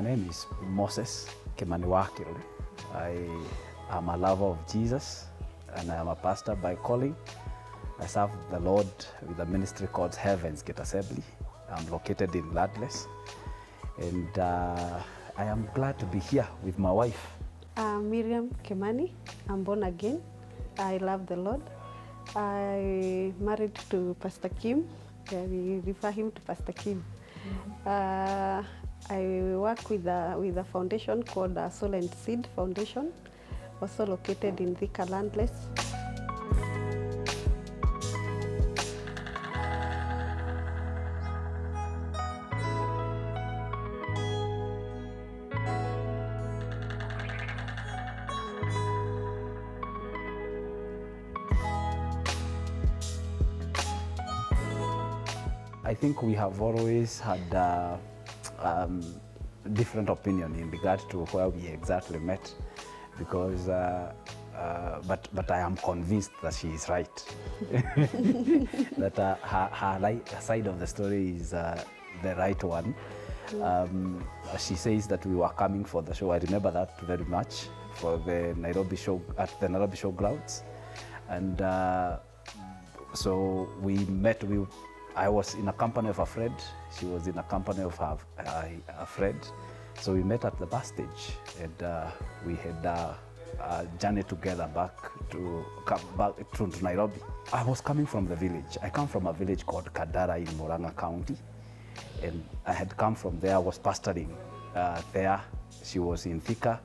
My name is Moses Kimani. I am a lover of Jesus and I am a pastor by calling. I serve the Lord with a ministry called Heaven's Gate Assembly. I'm located in Ladles, and I am glad to be here with my wife. Miriam Kimani. I'm born again. I love the Lord. I married to Pastor Kim. We refer him to Pastor Kim. I work with a foundation called Soul and Seed Foundation, also located in Thika Landless. I think we have always had different opinion in regard to where we exactly met, because but I am convinced that she is right. That her side of the story is the right one. She says that we were coming for the show. I remember that very much, for the Nairobi show, at the Nairobi Showgrounds, and so we met. I was in a company of a friend. She was in a company of a friend. So we met at the bus stage, and we had a journey together back to Nairobi. I was coming from the village. I come from a village called Kadara in Murang'a County, and I had come from there. I was pastoring there. She was in Thika,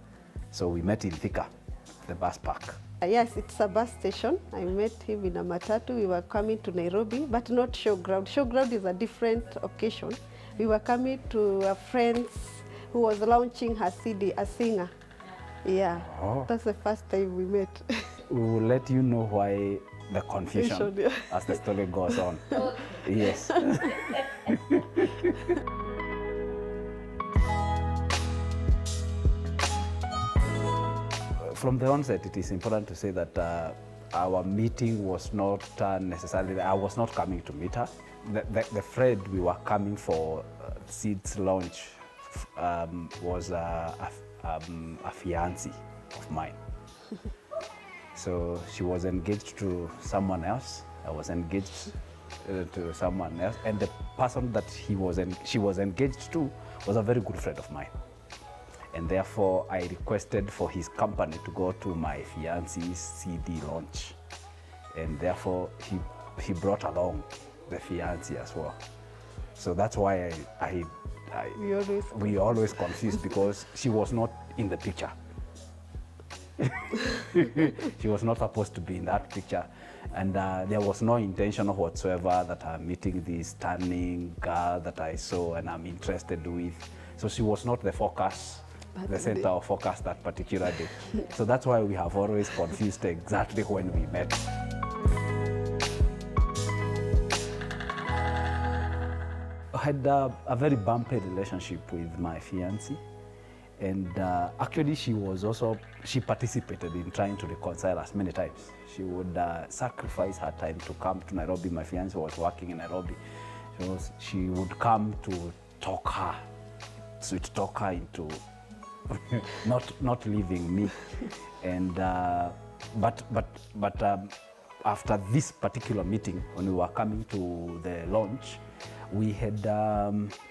so we met in Thika, the bus park. Yes, it's a bus station. I met him in a matatu. We were coming to Nairobi, but not showground. Showground is a different occasion. We were coming to a friend who was launching her CD, a singer. Yeah, That's the first time we met. We will let you know why the confusion as the story goes on. Yes. From the onset, it is important to say that our meeting was not necessarily, I was not coming to meet her. The friend we were coming for Seed's launch was a fiancé of mine. So she was engaged to someone else. I was engaged to someone else. And the person that she was engaged to was a very good friend of mine. And therefore, I requested for his company to go to my fiancé's CD launch. And therefore, he brought along the fiancé as well. So that's why we always confused, because she was not in the picture. She was not supposed to be in that picture. And there was no intention whatsoever that I'm meeting this stunning girl that I saw and I'm interested with. So she was not the focus, the center of focus that particular day. So that's why we have always confused exactly when we met. I had a very bumpy relationship with my fiancé, and actually she participated in trying to reconcile us many times. She would sacrifice her time to come to Nairobi. My fiancé was working in Nairobi. She would come to talk her into not leaving me. And but after this particular meeting, when we were coming to the launch, we had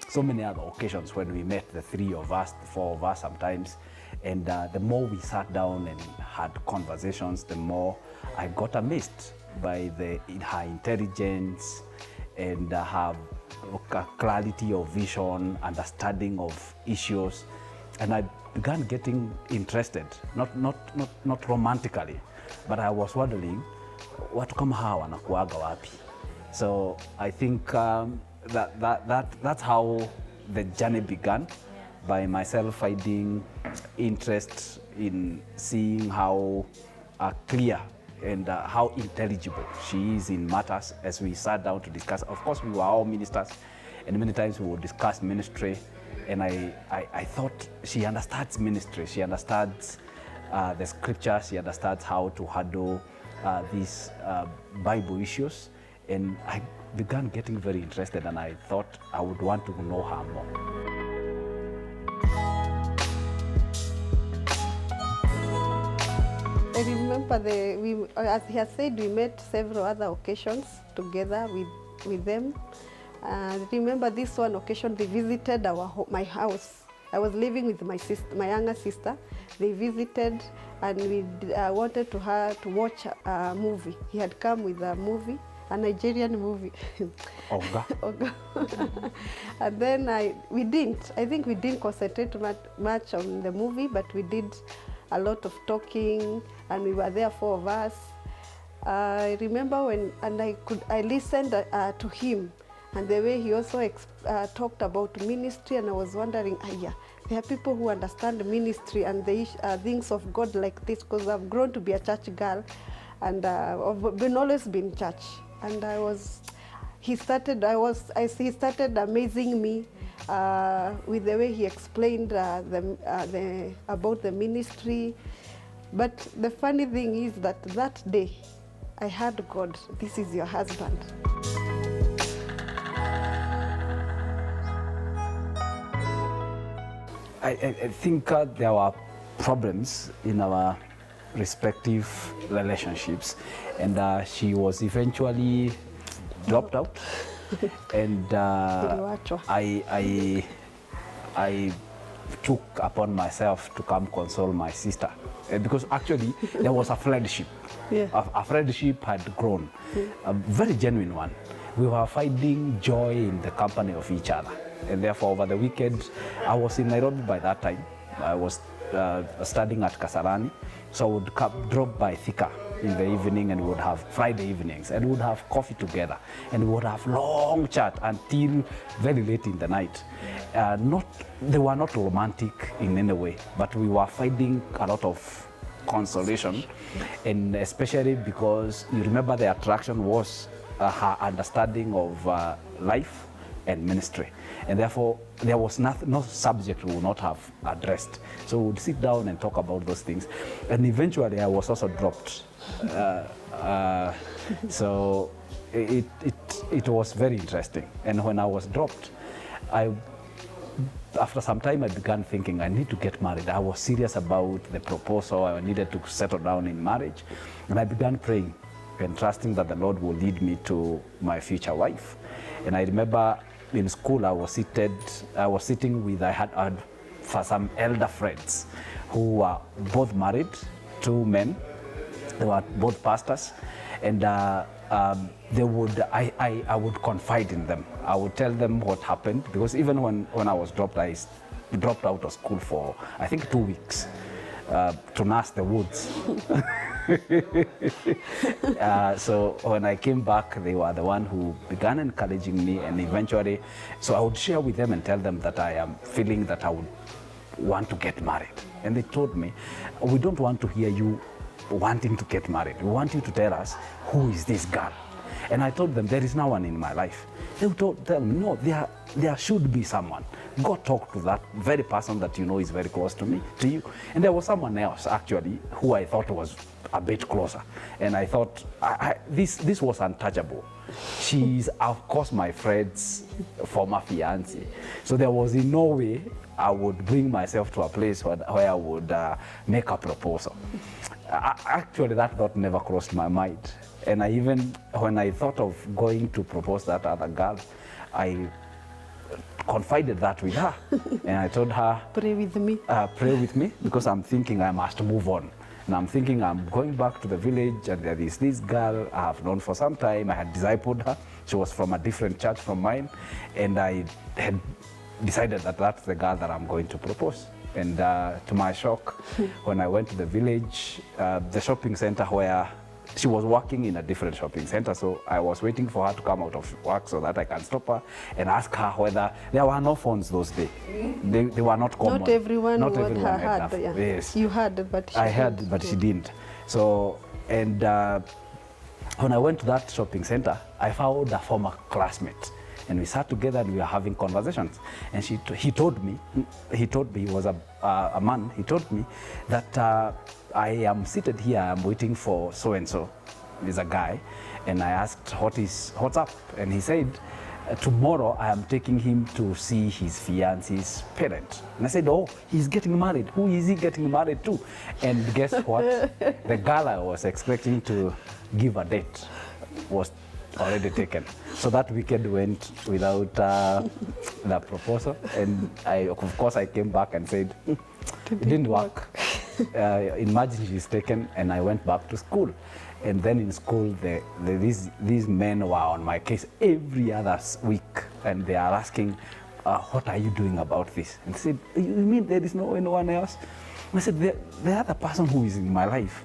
so many other occasions when we met, the three of us, the four of us sometimes. And the more we sat down and had conversations, the more I got amazed by her intelligence and her clarity of vision, understanding of issues. And I began getting interested, not romantically, but I was wondering, watu kama hawa wanakuaga wapi? So I think that's how the journey began, by myself finding interest in seeing how clear and how intelligible she is in matters as we sat down to discuss. Of course, we were all ministers, and many times we would discuss ministry. And I thought she understands ministry. She understands the scriptures. She understands how to handle these Bible issues. And I began getting very interested, and I thought I would want to know her more. I remember as he has said, we met several other occasions together with them. I remember this one occasion they visited my house. I was living with my sister, my younger sister. They visited and we wanted her to watch a movie. He had come with a movie, a Nigerian movie. Oga. Oga. And then I think we didn't concentrate much on the movie, but we did a lot of talking and we were there, 4 of us. I remember I listened to him and the way he also talked about ministry, and I was wondering, there are people who understand ministry and the things of God like this, because I've grown to be a church girl and I've always been in church. And he started amazing me with the way he explained about the ministry. But the funny thing is that day I heard God, this is your husband. I think there were problems in our respective relationships, and she was eventually dropped out, and I took upon myself to come console my sister, because actually there was a friendship. Yeah. A friendship had grown, a very genuine one. We were finding joy in the company of each other, and therefore over the weekend, I was in Nairobi by that time. I was studying at Kasarani, so I would drop by Thika in the evening, and we would have Friday evenings, and we would have coffee together, and we would have long chat until very late in the night. They were not romantic in any way, but we were finding a lot of consolation, and especially because you remember the attraction was her understanding of life and ministry, and therefore there was no subject we would not have addressed. So we would sit down and talk about those things, and eventually I was also dropped. So it was very interesting, and when I was dropped, after some time I began thinking I need to get married. I was serious about the proposal. I needed to settle down in marriage, and I began praying and trusting that the Lord will lead me to my future wife. And I remember in school I was sitting with, I had for some elder friends who were both married, 2 men. They were both pastors, and I would confide in them. I would tell them what happened, because even when I was dropped, I dropped out of school for I think 2 weeks to nurse the woods. So when I came back, they were the one who began encouraging me, and eventually, so I would share with them and tell them that I am feeling that I would want to get married. And they told me, we don't want to hear you wanting to get married. We want you to tell us, who is this girl? And I told them, there is no one in my life. They would tell me, no, there should be someone. Go talk to that very person that you know is very close to you. And there was someone else, actually, who I thought was a bit closer. And I thought, this was untouchable. She's, of course, my friend's former fiancé. So there was in no way I would bring myself to a place where I would make a proposal. Actually, that thought never crossed my mind. And when I thought of going to propose that other girl, I confided that with her. And I told her, pray with me. Pray with me, because I'm thinking I must move on. And I'm thinking I'm going back to the village, and there is this girl I have known for some time. I had discipled her. She was from a different church from mine. And I had decided that that's the girl that I'm going to propose. And to my shock, when I went to the village, the shopping center where she was working in a different shopping center, so I was waiting for her to come out of work so that I can stop her and ask her whether there were no phones those days. They were not common. Not everyone had. Yeah. Yes. You had, but she I had, but she didn't. So, and when I went to that shopping center, I found a former classmate. And we sat together and we were having conversations. And he told me, he was a man, he told me that I am seated here, I'm waiting for so-and-so, he's a guy. And I asked, what's up? And he said, tomorrow I am taking him to see his fiance's parent. And I said, oh, he's getting married. Who is he getting married to? And guess what? The girl I was expecting to give a date was already taken. So that weekend went without the proposal. And of course, I came back and said, it didn't work. Imagine she's taken, and I went back to school. And then in school, these men were on my case every other week, and they are asking, what are you doing about this? And they said, you mean there is no one else? I said, the other person who is in my life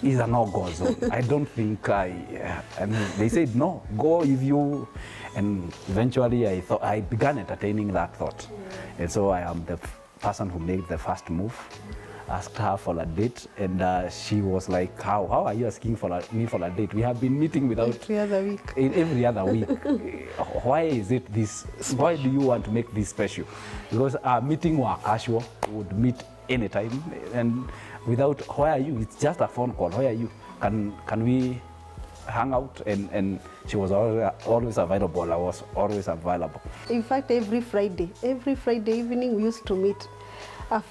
is a no-go zone. I don't think and they said, no, go if you, and eventually I began entertaining that thought. And so I am the person who made the first move. Asked her for a date, and she was like, how are you asking me for a date? We have been meeting without Every other week. Every other week. Why is it this? Why do you want to make this special? Because our meeting were casual, we would meet anytime, and without, why are you? It's just a phone call. Why are you? Can we hang out? And she was always available. I was always available. In fact, every Friday evening we used to meet.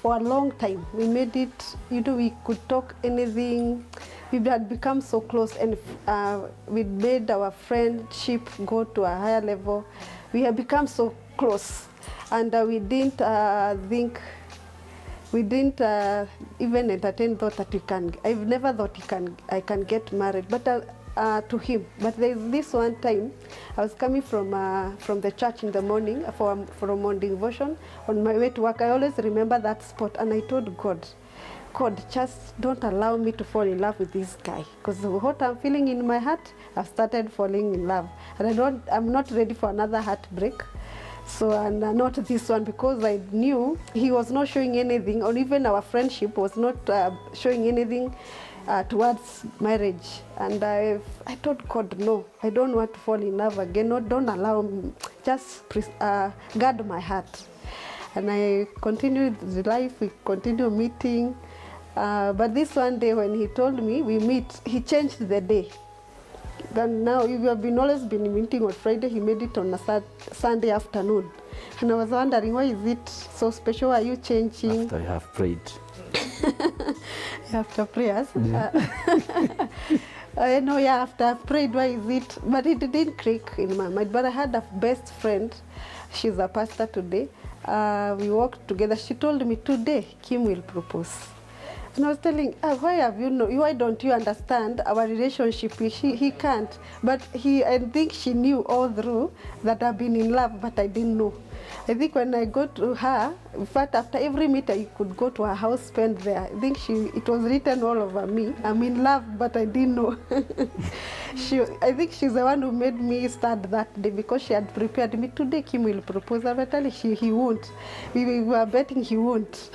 For a long time, we made it, we could talk anything. We had become so close, and we made our friendship go to a higher level. We have become so close, and we didn't even entertain thought that I've never thought I can get married, but to him. But there's this one time, I was coming from the church in the morning for morning devotion. On my way to work, I always remember that spot, and I told God, just don't allow me to fall in love with this guy, because what I'm feeling in my heart, I've started falling in love, and I'm not ready for another heartbreak. So, and not this one, because I knew he was not showing anything, or even our friendship was not showing anything towards marriage. And I told God, no, I don't want to fall in love again. No, don't allow me. Just guard my heart. And I continued the life. We continued meeting. But this one day when he told me we meet, he changed the day. Then now we have always been meeting on Friday. He made it on a Sunday afternoon. And I was wondering, why is it so special? Are you changing? After you have prayed. After prayers. Yeah. I know, yeah, after I've prayed, why is it? But it didn't click in my mind. But I had a best friend. She's a pastor today. We walked together. She told me, today, Kim will propose. And I was telling, why don't you understand our relationship? He can't. But I think she knew all through that I've been in love, but I didn't know. I think when I go to her, in fact, after every meet, I could go to her house, spend there. I think it was written all over me. I'm in love, but I didn't know. I think she's the one who made me start that day, because she had prepared me. Today, Kim will propose. I was telling he won't. We were betting he won't.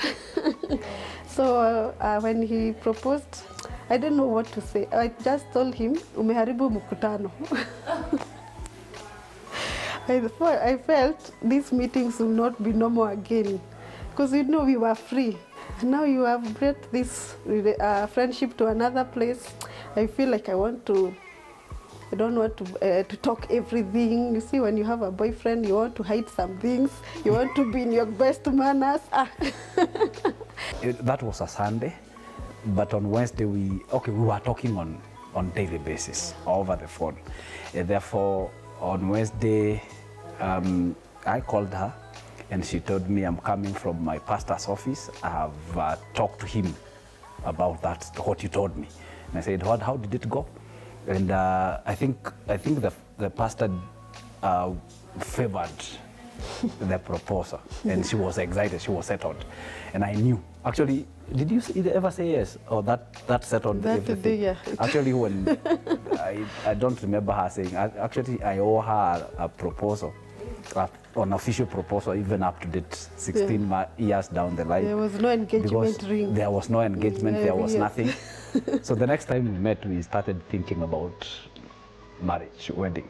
So when he proposed, I didn't know what to say. I just told him, umeharibu mkutano. I felt these meetings will not be normal again, because we were free. And now you have brought this friendship to another place. I feel like I don't want to talk everything. You see, when you have a boyfriend, you want to hide some things. You want to be in your best manners. That was a Sunday, but on Wednesday we were talking on daily basis over the phone. Therefore, on Wednesday, I called her, and she told me, I'm coming from my pastor's office. I have talked to him about what you told me. And I said, how did it go? And I think the pastor favored the proposal, and she was excited. She was settled, and I knew. Actually, did you ever say yes, or that settled everything? Yeah. Actually, when I don't remember her saying. Actually, I owe her a proposal, an official proposal, even up to date, 16 years down the line. There was no engagement ring. There was no engagement. There was nothing. So the next time we met, we started thinking about marriage, wedding.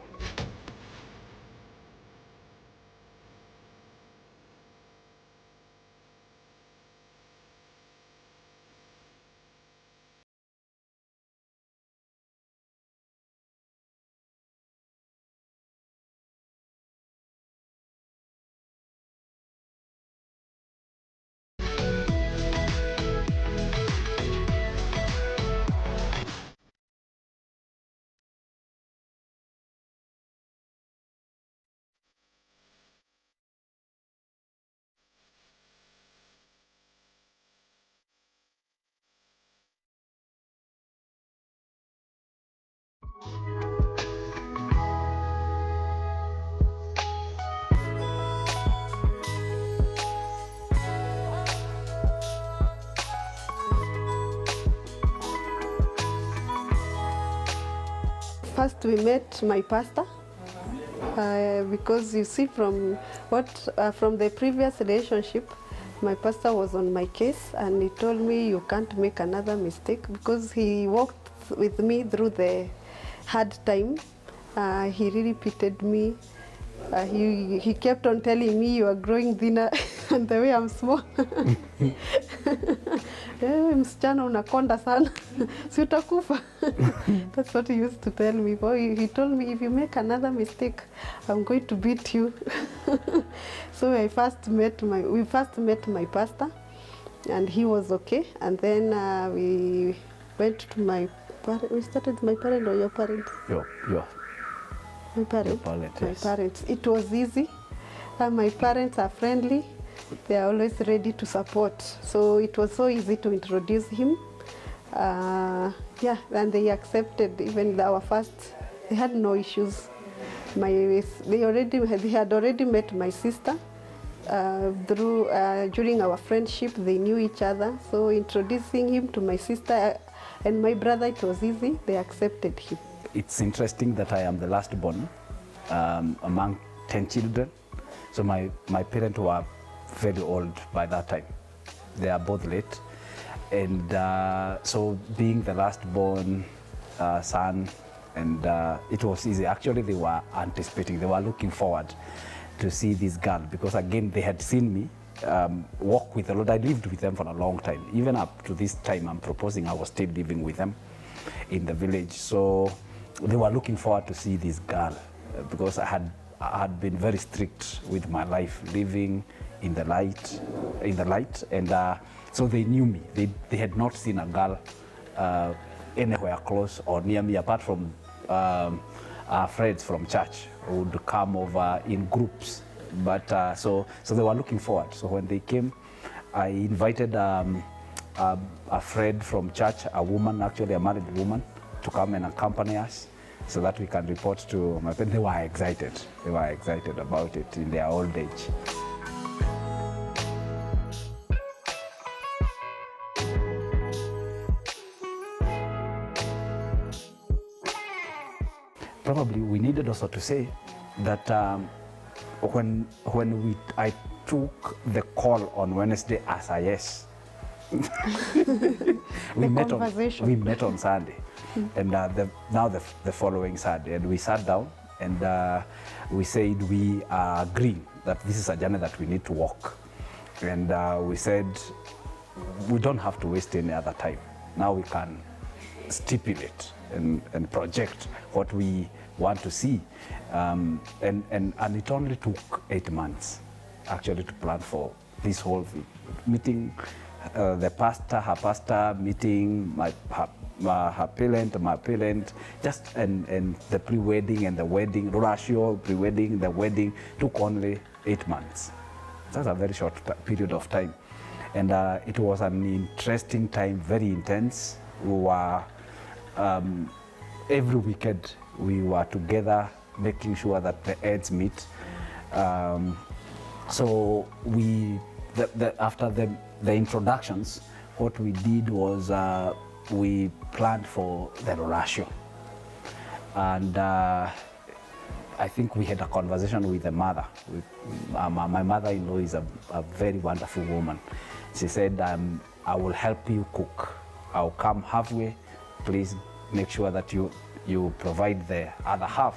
first we met my pastor, because you see from the previous relationship, my pastor was on my case and he told me you can't make another mistake, because he walked with me through the hard time. He really pitied me. He kept on telling me you are growing thinner and the way I'm small. Msichana unakonda sana. Si utakufa. That's what he used to tell me. Boy, he told me if you make another mistake, I'm going to beat you. So we first met my pastor, and he was okay. And then we went to my parents. We started my parent or your parent? Your My parents. Yes. My parents. It was easy. My parents are friendly. They are always ready to support. So it was so easy to introduce him. Yeah, and they accepted even our first. They had no issues. They had already met my sister during our friendship. They knew each other. So introducing him to my sister and my brother, it was easy. They accepted him. It's interesting that I am the last born among 10 children. So my parents were very old by that time. They are both late. And so being the last born son, and it was easy. Actually, they were anticipating, they were looking forward to see this girl, because again, they had seen me walk with the Lord. I lived with them for a long time. Even up to this time I'm proposing, I was still living with them in the village. So they were looking forward to see this girl, because I had been very strict with my life, living in the light, and so they knew me. They had not seen a girl anywhere close or near me, apart from our friends from church who would come over in groups. But so they were looking forward. So when they came, I invited a friend from church, a woman, actually a married woman, to come and accompany us so that we can report to my parents. They were excited. They were excited about it in their old age. Probably we needed also to say that when I took the call on Wednesday as a yes, we met on Sunday, and now the following Sunday, and we sat down and we said we are agreeing that this is a journey that we need to walk, and we said we don't have to waste any other time. Now we can stipulate and project what we want to see, and it only took 8 months actually to plan for this whole thing. Meeting her pastor, meeting her parent, my parent, just and the pre-wedding and the wedding, ratio, pre-wedding, the wedding took only 8 months. That's a very short period of time, and it was an interesting time, very intense. We were every weekend we were together, making sure that the ends meet. So after the introductions, what we did was we planned for the ratio, and I think we had a conversation with the mother. My mother-in-law is a very wonderful woman. She said, I will help you cook. I'll come halfway. Please make sure that you provide the other half.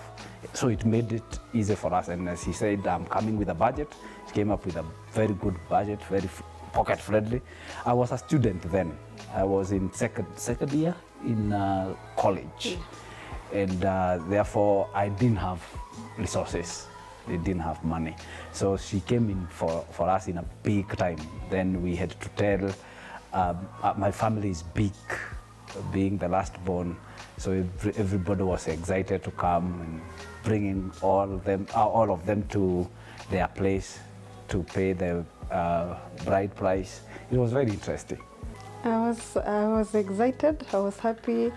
So it made it easy for us. And as he said, I'm coming with a budget. She came up with a very good budget, very pocket friendly. I was a student then. I was in second year in college. And therefore I didn't have resources. They didn't have money. So she came in for us in a big time. Then we had to tell, my family is big, being the last born. So everybody was excited to come and bringing all of them to their place to pay the bride price. It was very interesting. I was excited. I was happy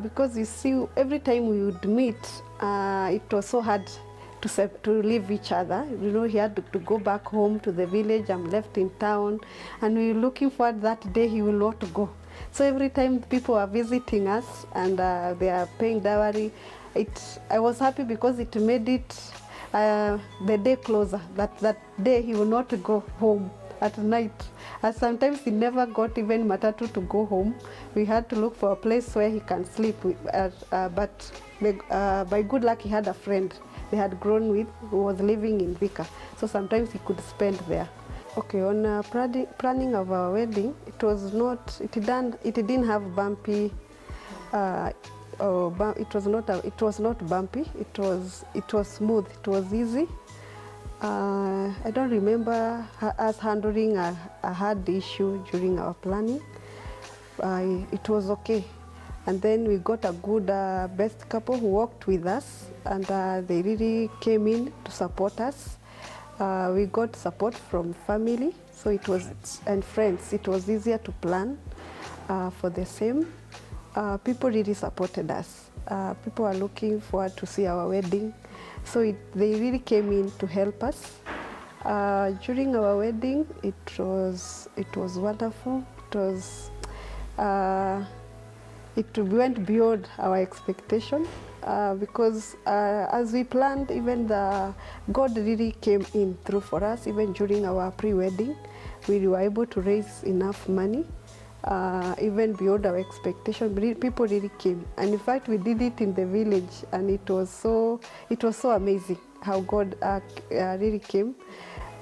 because you see, every time we would meet, it was so hard to leave each other. You know, he had to go back home to the village. I'm left in town, and we were looking forward that day he will not go. So every time people are visiting us and they are paying dowry, I was happy because it made it the day closer. That day he will not go home at night. And sometimes he never got even matatu to go home. We had to look for a place where he can sleep. But by good luck, he had a friend they had grown with who was living in Vika. So sometimes he could spend there. Okay, on planning of our wedding, it was not, it didn't have bumpy. It was not bumpy. It was smooth. It was easy. I don't remember us handling a hard issue during our planning. It was okay. And then we got a good best couple who worked with us, and they really came in to support us. We got support from family, so it was, and friends. It was easier to plan for the same. People really supported us. People are looking forward to see our wedding. So they really came in to help us. During our wedding, it was wonderful. It went beyond our expectation because as we planned, even God really came in through for us. Even during our pre-wedding, we were able to raise enough money. Even beyond our expectation, people really came, and in fact we did it in the village, and it was so amazing how God really came.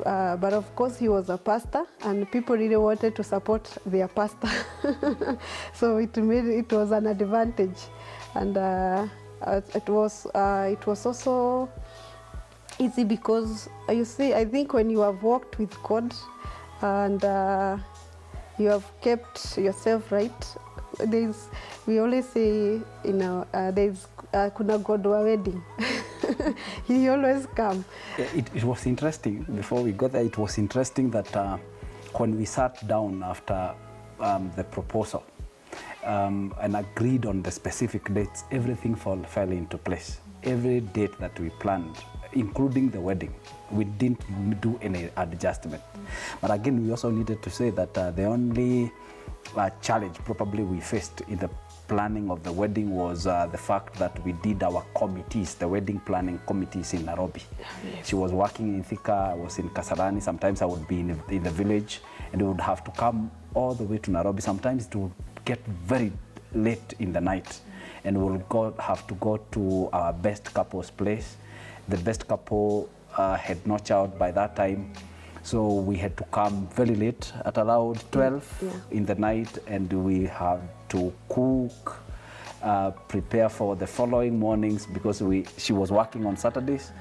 But of course he was a pastor, and people really wanted to support their pastor, so it was an advantage, and it was also easy because you see, I think when you have walked with God and you have kept yourself right. We always say, there's kuna God wa wedding. He always come. It was interesting. Before we got there, it was interesting that when we sat down after the proposal and agreed on the specific dates, everything fell into place. Every date that we planned, including the wedding, we didn't do any adjustment. But again, we also needed to say that the only challenge probably we faced in the planning of the wedding was the fact that we did our committees, the wedding planning committees in Nairobi. Yes. She was working in Thika, I was in Kasarani. Sometimes I would be in the village, and we would have to come all the way to Nairobi. Sometimes it would get very late in the night, and we'll have to go to our best couple's place. The best couple had no child by that time, so we had to come very late at around 12 in the night, and we had to cook, prepare for the following mornings, because she was working on Saturdays,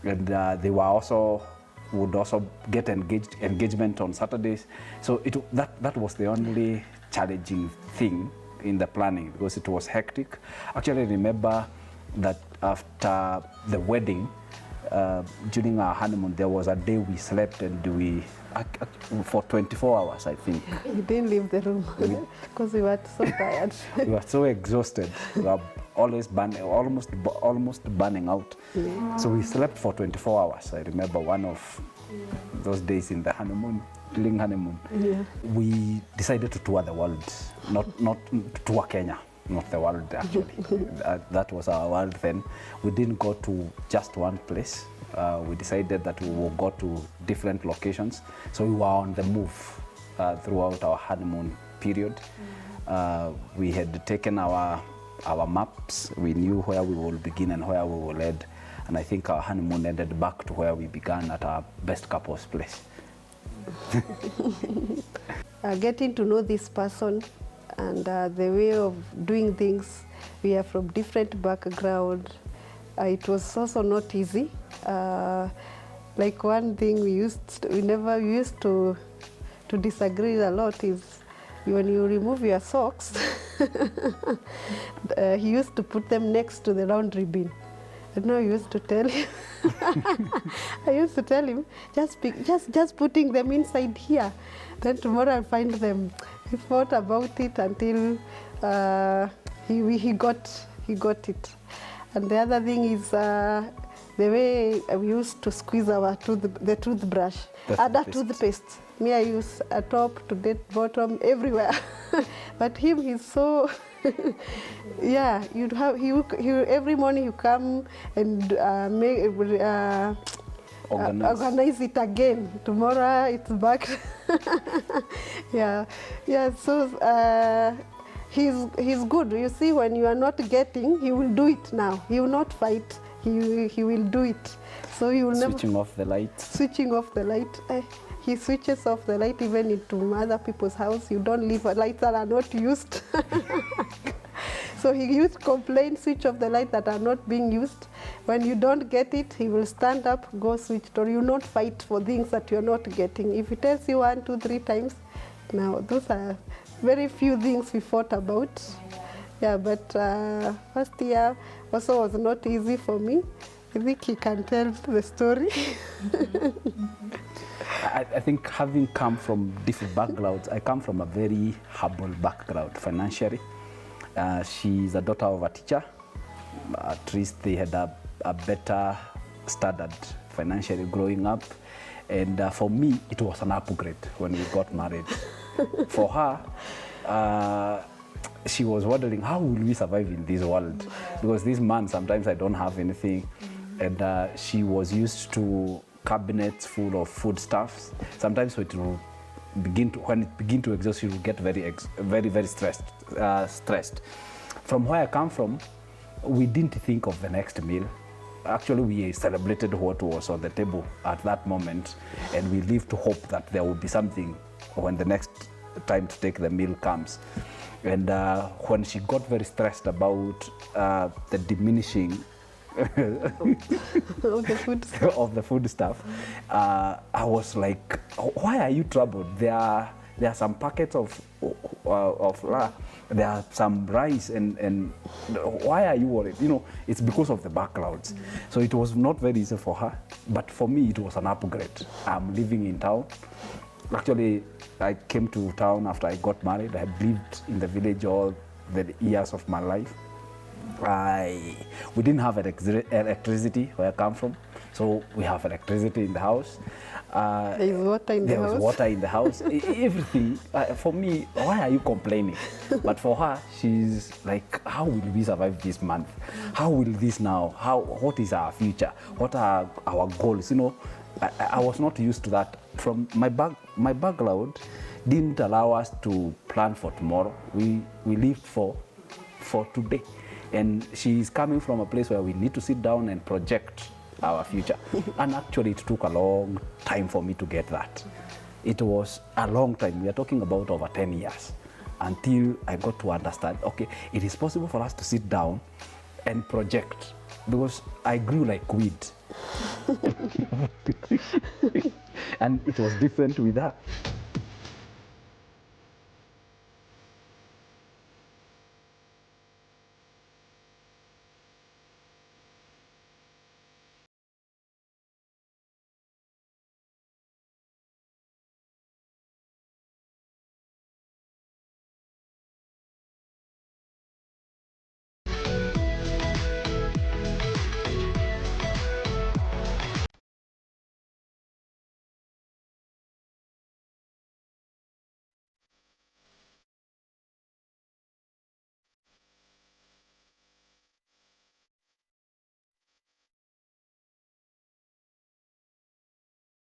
and they would also get engagement on Saturdays. So that was the only challenging thing in the planning, because it was hectic. Actually, I remember that after the wedding, during our honeymoon, there was a day we slept, and for 24 hours, I think. We didn't leave the room because we were so tired. We were so exhausted. We were almost burning out. Yeah. So we slept for 24 hours. I remember one of those days in the honeymoon, during honeymoon. Yeah. We decided to tour the world, not tour Kenya. Not the world, actually. That was our world then. We didn't go to just one place. We decided that we will go to different locations. So we were on the move throughout our honeymoon period. We had taken our maps. We knew where we will begin and where we will end. And I think our honeymoon ended back to where we began, at our best couple's place. Getting to know this person and the way of doing things, we are from different background. It was also not easy. Like one thing we used to disagree a lot is when you remove your socks, he used to put them next to the laundry bin. And now I used to tell him, just putting them inside here. Then tomorrow I'll find them. He thought about it until he got it. And the other thing is the way we used to squeeze our toothbrush, toothpaste. Me, I use a top to date bottom everywhere. But him, he's so, yeah, you'd have, he every morning you come and organize it again. Tomorrow it's back. Yeah, yeah, so he's good. You see, when you are not getting, he will do it now. He will not fight. He will do it. So he will switching off the light. Switching off the light. He switches off the light even into other people's house. You don't leave lights that are not used. So he used to complain, switch off the light that are not being used. When you don't get it, he will stand up, go switch it, or you not fight for things that you're not getting. If he tells you 1, 2, 3 times, now those are very few things we fought about. Yeah, but first year also was not easy for me. I think he can tell the story. I think having come from different backgrounds, I come from a very humble background financially. She's a daughter of a teacher. At least they had a better standard financially growing up. And for me, it was an upgrade when we got married. For her, she was wondering, how will we survive in this world? Because this man, sometimes I don't have anything. And she was used to cabinets full of foodstuffs. Sometimes when it begin to exhaust, you will get very stressed. From where I come from, we didn't think of the next meal. Actually, we celebrated what was on the table at that moment, and we lived to hope that there would be something when the next time to take the meal comes. And when she got very stressed about the diminishing of the food stuff, I was like, why are you troubled? There are some packets of flour, there are some rice, and why are you worried? You know, it's because of the backgrounds. So it was not very easy for her, but for me it was an upgrade. I'm living in town. Actually, I came to town after I got married. I lived in the village all the years of my life. We didn't have electricity where I come from, so we have electricity in the house. There is water in the house. There was water in the house. Everything. For me, why are you complaining? But for her, she's like, how will we survive this month? How will this now? What is our future? What are our goals? You know, I was not used to that. From my background didn't allow us to plan for tomorrow. We lived for today. And she's coming from a place where we need to sit down and project our future. And actually, it took a long time for me to get that. It was a long time. We are talking about over 10 years until I got to understand, okay, it is possible for us to sit down and project, because I grew like weed. And it was different with her.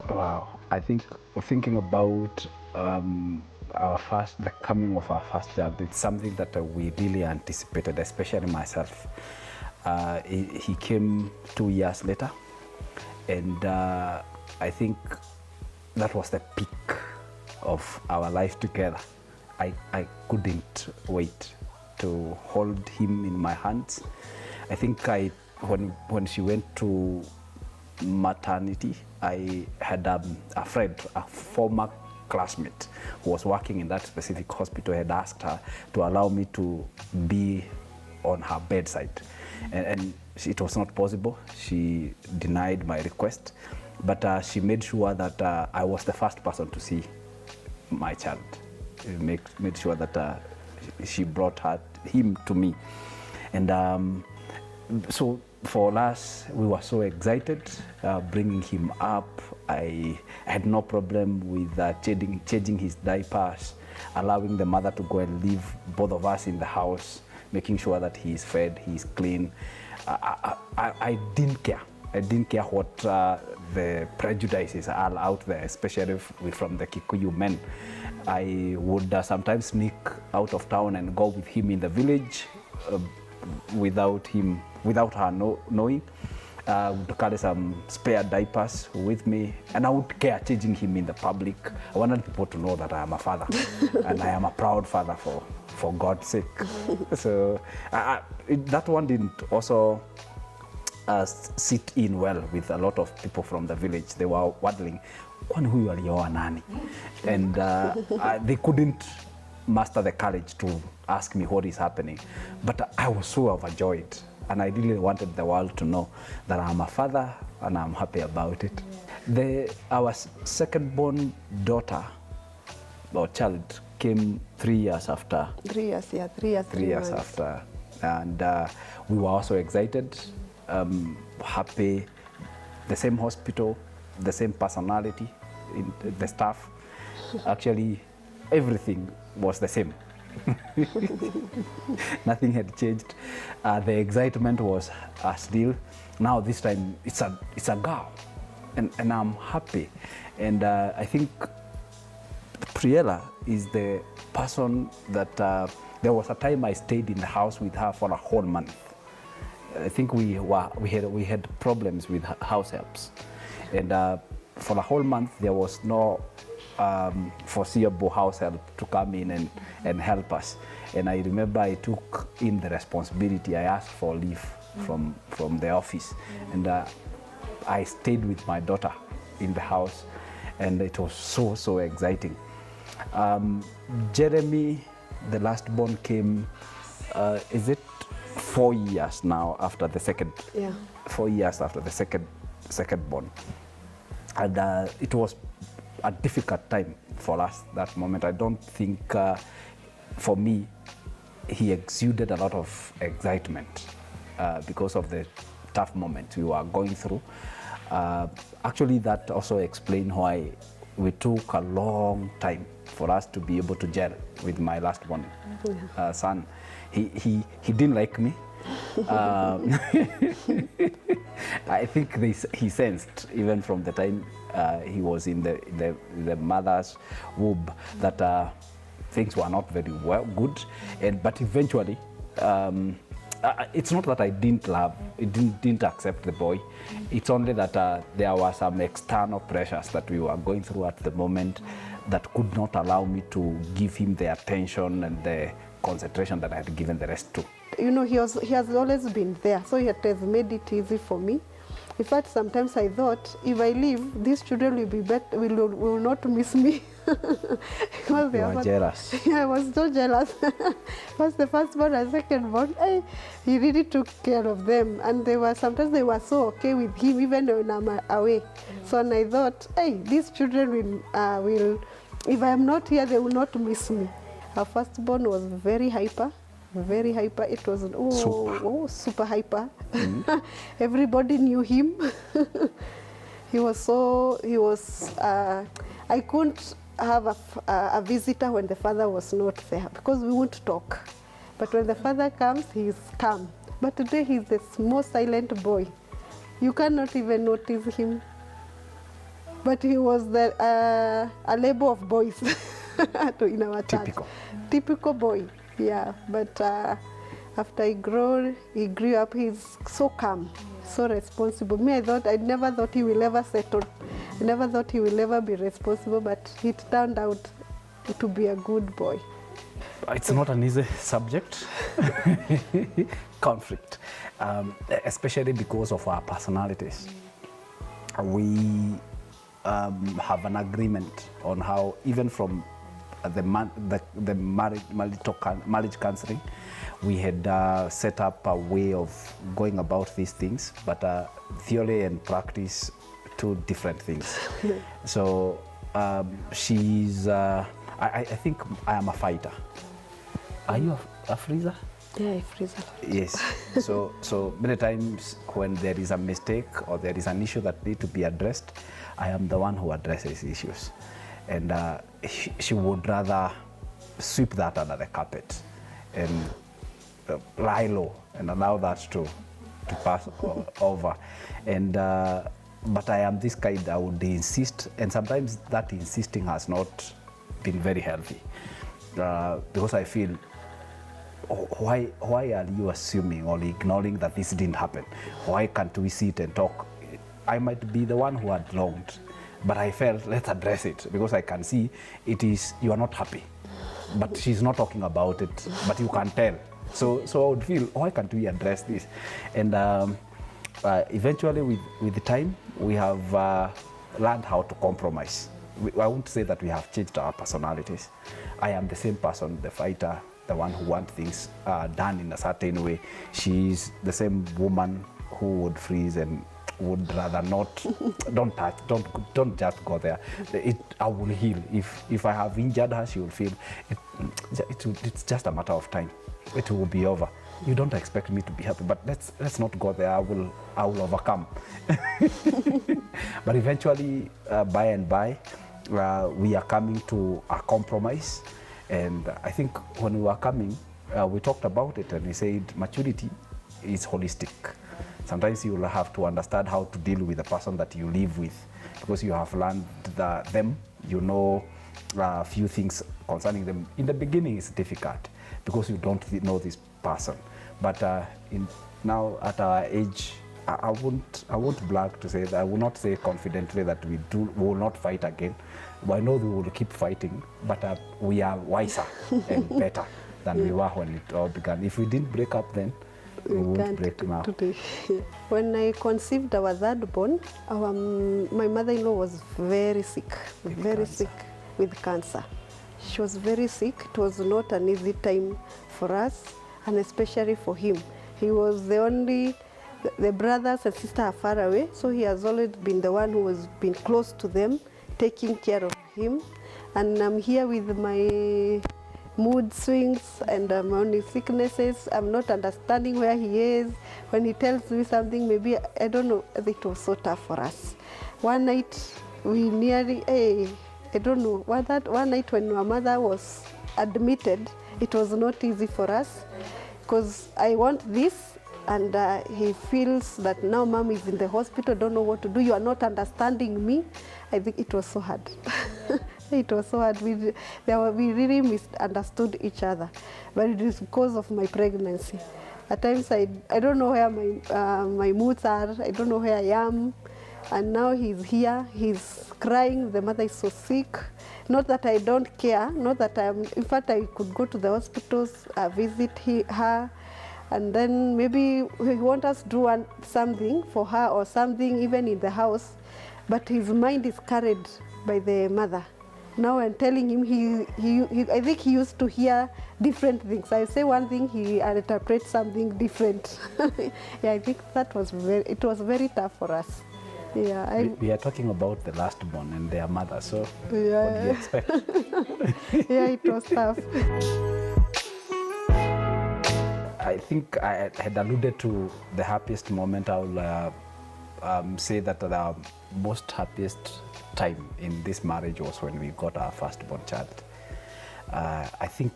Wow, I think thinking about the coming of our first child, it's something that we really anticipated, especially myself. He came 2 years later, and I think that was the peak of our life together. I couldn't wait to hold him in my hands. I think when she went to maternity, I had a friend, a former classmate who was working in that specific hospital, had asked her to allow me to be on her bedside. And it was not possible. She denied my request, but she made sure that I was the first person to see my child. Made sure that she brought him to me. And So for us, we were so excited bringing him up. I had no problem with changing his diapers, allowing the mother to go and leave both of us in the house, making sure that he is fed, he is clean. I didn't care. I didn't care what the prejudices are out there, especially from the Kikuyu men. I would sometimes sneak out of town and go with him in the village without her knowing. I would carry some spare diapers with me, and I would care changing him in the public. I wanted people to know that I am a father, and I am a proud father for God's sake. So that one didn't also sit in well with a lot of people from the village. They were wondering, kwani huyu alioa nani? And they couldn't muster the courage to ask me what is happening. But I was so overjoyed, and I really wanted the world to know that I'm a father and I'm happy about it. Our second-born daughter or child came 3 years after. 3 years, yeah, 3 years. 3 years after, and we were also excited, happy. The same hospital, the same personality, the staff. Actually, everything was the same. Nothing had changed. The excitement was still. Now this time it's a girl, and I'm happy. And I think Priela is the person that there was a time I stayed in the house with her for a whole month. I think we had problems with house helps, and for a whole month there was no foreseeable house help to come in and help us. And I remember I took in the responsibility. I asked for leave from the office, and I stayed with my daughter in the house, and it was so exciting. Jeremy, the last born, came, is it 4 years now after the second? Yeah. 4 years after the second born. And it was a difficult time for us that moment. I don't think, for me, he exuded a lot of excitement because of the tough moments we were going through. Actually, that also explained why we took a long time for us to be able to gel with my last born son. He didn't like me. I think he sensed even from the time he was in the mother's womb that things were not very good. But eventually, it's not that I didn't accept the boy. It's only that there were some external pressures that we were going through at the moment that could not allow me to give him the attention and the concentration that I had given the rest to. You know, he has always been there, so it has made it easy for me. In fact, sometimes I thought, if I leave, these children will be better, will not miss me. Because You are jealous. Yeah, I was so jealous. First the first born and second born, he really took care of them, and sometimes they were so okay with him even when I'm away. So and I thought, these children will, if I am not here, they will not miss me. Our firstborn was very hyper. Very hyper. It was super hyper. Everybody knew him. I couldn't have a visitor when the father was not there because we won't talk. But when the father comes, he's calm. But today he's the most silent boy. You cannot even notice him. But he was a label of boys in our church. Typical boy. Yeah, but after he grew up, he's so calm, so responsible. Me, I never thought he will ever settle. I never thought he will ever be responsible, but it turned out to be a good boy. It's not an easy subject, conflict, especially because of our personalities. We have an agreement on how, even from the marriage counseling, we had set up a way of going about these things, but theory and practice, two different things. So she's, I think I am a fighter. Are you a freezer? Yeah, I freeze a lot. Yes. So many times when there is a mistake or there is an issue that need to be addressed, I am the one who addresses issues, and she would rather sweep that under the carpet and lie low and allow that to pass over. And but I am this kind. I would insist, and sometimes that insisting has not been very healthy, because I feel, why are you assuming or ignoring that this didn't happen? Why can't we sit and talk? I might be the one who had wronged, but I felt, let's address it, because I can see it is, you are not happy. But she's not talking about it, but you can tell. So I would feel, why can't we address this? And eventually with the time, we have learned how to compromise. I won't say that we have changed our personalities. I am the same person, the fighter, the one who wants things done in a certain way. She's the same woman who would freeze and would rather not. Don't touch, don't just go there. I will heal. If I have injured her, she will feel it's just a matter of time. It will be over. You don't expect me to be happy, but let's not go there. I will overcome. But eventually, by and by, we are coming to a compromise. And I think when we were coming, we talked about it, and we said maturity is holistic. Sometimes you will have to understand how to deal with the person that you live with, because you have learned them, you know a few things concerning them. In the beginning, it's difficult because you don't know this person. But now at our age, I won't brag to say that, I will not say confidently that we will not fight again. I know we will keep fighting, but we are wiser and better than we were when it all began. If we didn't break up then, we won't break now. Today. When I conceived our third born, my mother-in-law was very sick, sick with cancer. She was very sick. It was not an easy time for us, and especially for him. He was the brothers and sisters are far away, so he has always been the one who has been close to them, taking care of him. And I'm here with my mood swings and my own sicknesses. I'm not understanding where he is. When he tells me something, maybe, I don't know, it was so tough for us. One night, we nearly, I don't know, one night when my mother was admitted, it was not easy for us, because I want this, and he feels that now mom is in the hospital, don't know what to do, you are not understanding me. I think it was so hard. It was so hard. We really misunderstood each other, but it is because of my pregnancy. At times I don't know where my moods are, I don't know where I am, and now he's here, he's crying, the mother is so sick. Not that I don't care, not that in fact I could go to the hospitals, visit her, and then maybe he wants us to do something for her or something even in the house, but his mind is carried by the mother. Now I'm telling him, I think he used to hear different things. I say one thing, he interprets something different. Yeah, I think it was very tough for us. Yeah, we are talking about the last born and their mother, so yeah. What do you expect? Yeah, it was tough. I think I had alluded to the happiest moment. I will say that the most happiest time in this marriage was when we got our firstborn child. I think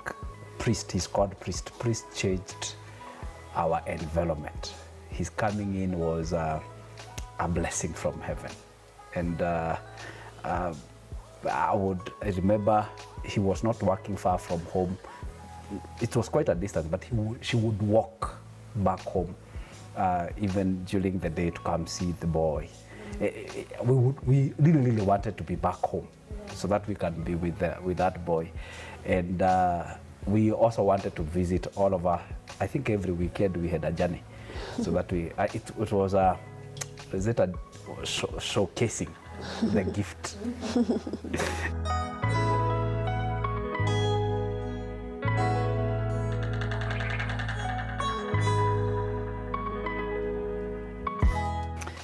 he's called Priest. Priest changed our environment. His coming in was a blessing from heaven. And I remember he was not working far from home. It was quite a distance, but she would walk back home, even during the day, to come see the boy. We really wanted to be back home so that we can be with that boy. And we also wanted to visit all of our, I think every weekend we had a journey, so that it was showcasing the gift.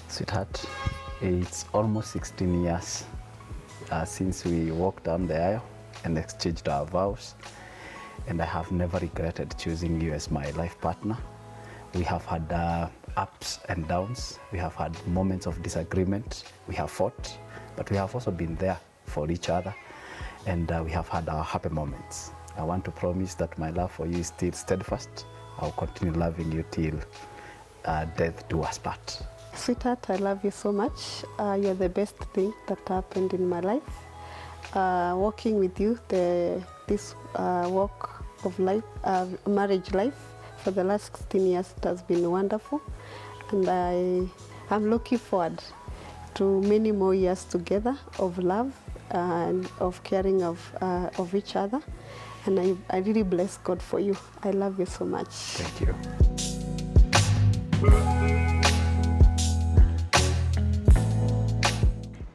Sweetheart, it's almost 16 years since we walked down the aisle and exchanged our vows. and I have never regretted choosing you as my life partner. We have had ups and downs. We have had moments of disagreement. We have fought, but we have also been there for each other, and we have had our happy moments. I want to promise that my love for you is still steadfast. I'll continue loving you till death do us part. Sweetheart, I love you so much. You're the best thing that happened in my life. Walking with you, this walk of life, marriage life, for the last 16 years, it has been wonderful. And I'm looking forward to many more years together of love and of caring of each other. And I really bless God for you. I love you so much. Thank you.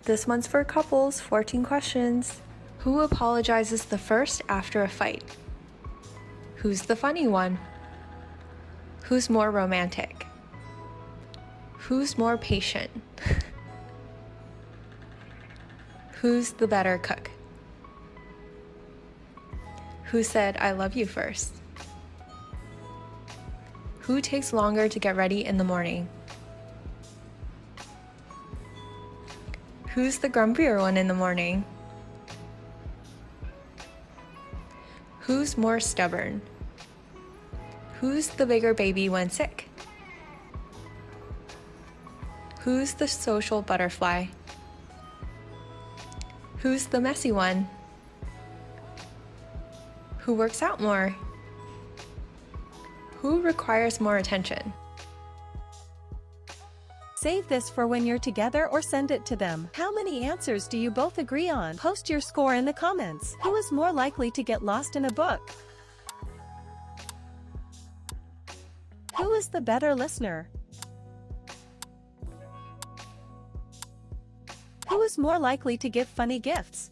This one's for couples, 14 questions. Who apologizes the first after a fight? Who's the funny one? Who's more romantic? Who's more patient? Who's the better cook? Who said I love you first? Who takes longer to get ready in the morning? Who's the grumpier one in the morning? Who's more stubborn? Who's the bigger baby when sick? Who's the social butterfly? Who's the messy one? Who works out more? Who requires more attention? Save this for when you're together or send it to them. How many answers do you both agree on? Post your score in the comments. Who is more likely to get lost in a book? Who is the better listener? Who is more likely to give funny gifts?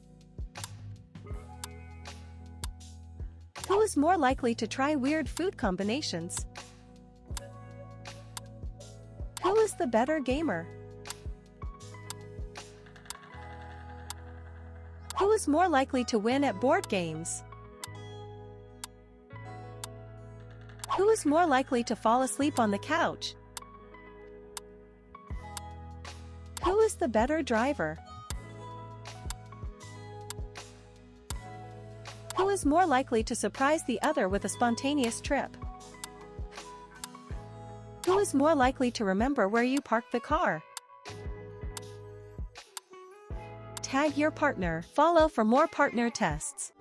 Who is more likely to try weird food combinations? Who is the better gamer? Who is more likely to win at board games? Who is more likely to fall asleep on the couch? Who is the better driver? Who is more likely to surprise the other with a spontaneous trip? Who is more likely to remember where you parked the car? Tag your partner. Follow for more partner tests.